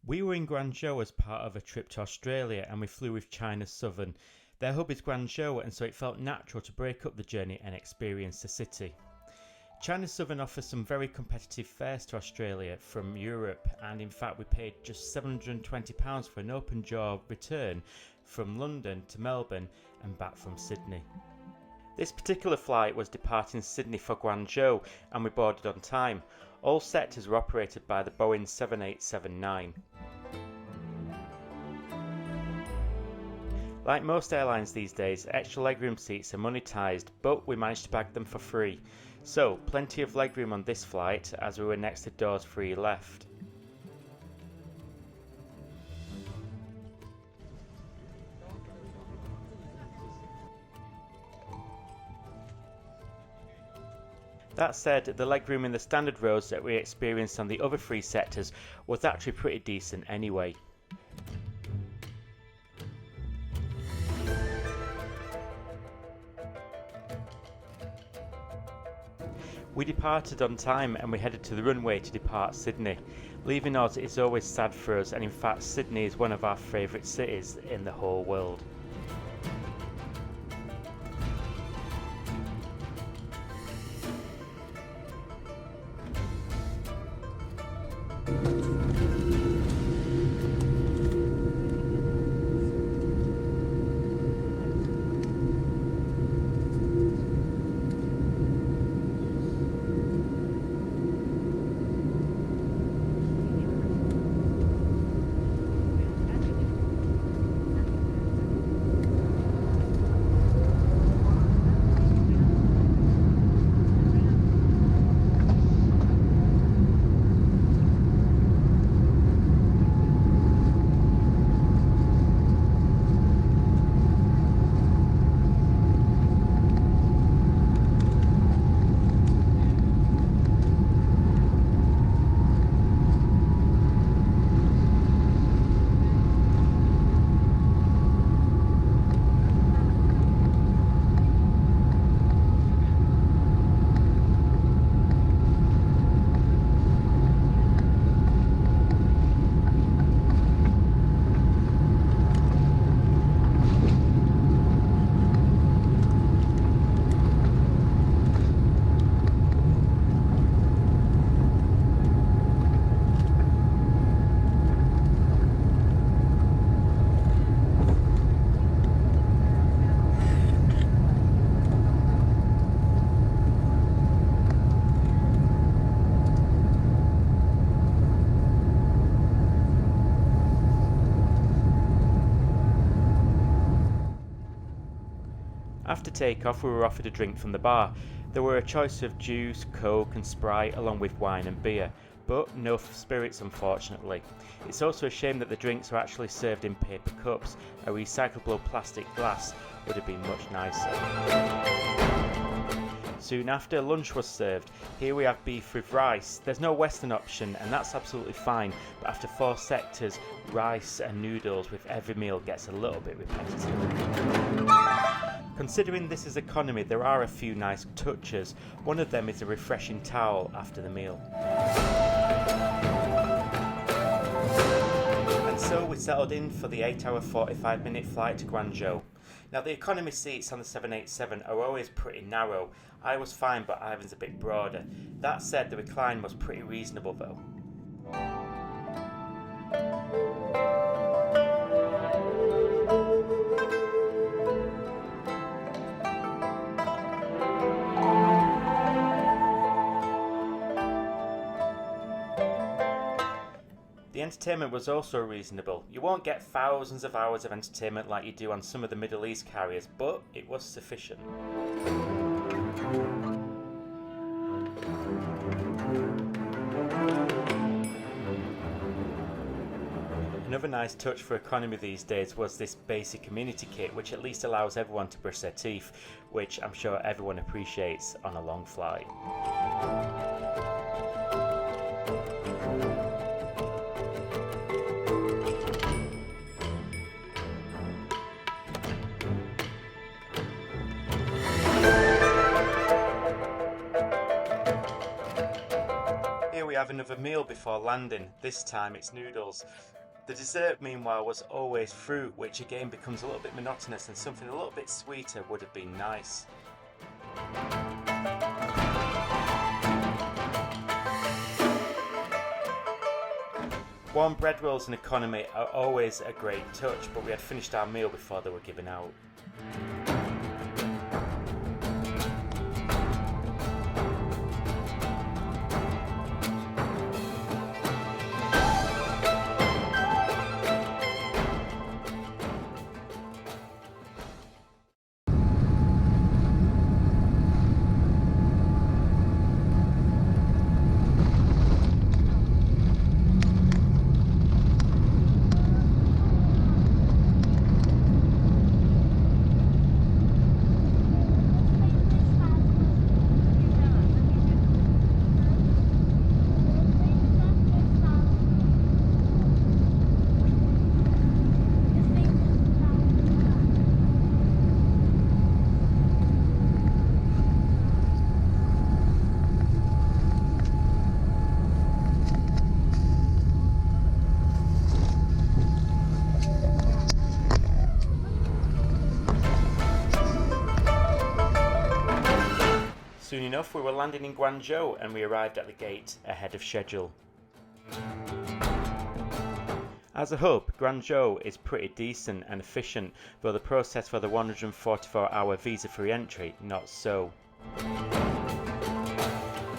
We were in Guangzhou as part of a trip to Australia and we flew with China Southern. Their hub is Guangzhou, and so it felt natural to break up the journey and experience the city. China Southern offers some very competitive fares to Australia from Europe, and in fact we paid just £720 for an open jaw return from London to Melbourne and back from Sydney. This particular flight was departing Sydney for Guangzhou and we boarded on time. All sectors were operated by the Boeing 7879. Like most airlines these days, extra legroom seats are monetised, but we managed to bag them for free. So, plenty of legroom on this flight as we were next to doors 3 left. That said, the legroom in the standard rows that we experienced on the other 3 sectors was actually pretty decent anyway. We departed on time and we headed to the runway to depart Sydney. Leaving Oz is always sad for us, and in fact Sydney is one of our favourite cities in the whole world. After takeoff, we were offered a drink from the bar. There were a choice of juice, coke and Sprite along with wine and beer, but no spirits unfortunately. It's also a shame that the drinks are actually served in paper cups. A recyclable plastic glass would have been much nicer. Soon after, lunch was served. Here we have beef with rice. There's no western option and that's absolutely fine, but after 4 sectors, rice and noodles with every meal gets a little bit repetitive. Considering this is economy, there are a few nice touches. One of them is a refreshing towel after the meal. And so we settled in for the 8-hour 45-minute flight to Guangzhou. Now the economy seats on the 787 are always pretty narrow. I was fine, but Ivan's a bit broader. That said, the recline was pretty reasonable though. The entertainment was also reasonable. You won't get thousands of hours of entertainment like you do on some of the Middle East carriers, but it was sufficient. Another nice touch for economy these days was this basic community kit, which at least allows everyone to brush their teeth, which I'm sure everyone appreciates on a long flight. another meal before landing. This time it's noodles. The dessert meanwhile was always fruit, which again becomes a little bit monotonous, and something a little bit sweeter would have been nice. Warm bread rolls in economy are always a great touch, but we had finished our meal before they were given out. Soon enough we were landing in Guangzhou and we arrived at the gate ahead of schedule. As a hub, Guangzhou is pretty decent and efficient, though the process for the 144-hour visa-free entry, not so.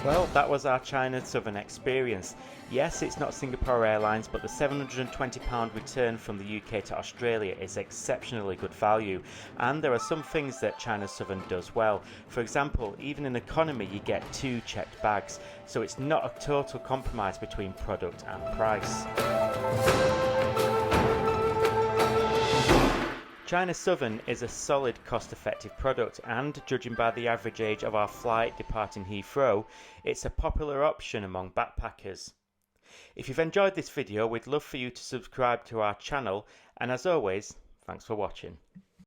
Well, that was our China Southern experience. Yes, it's not Singapore Airlines, but the £720 return from the UK to Australia is exceptionally good value, and there are some things that China Southern does well. For example, even in economy you get 2 checked bags, so it's not a total compromise between product and price. China Southern is a solid, cost-effective product, and judging by the average age of our flight departing Heathrow, it's a popular option among backpackers. If you've enjoyed this video, we'd love for you to subscribe to our channel, and as always, thanks for watching.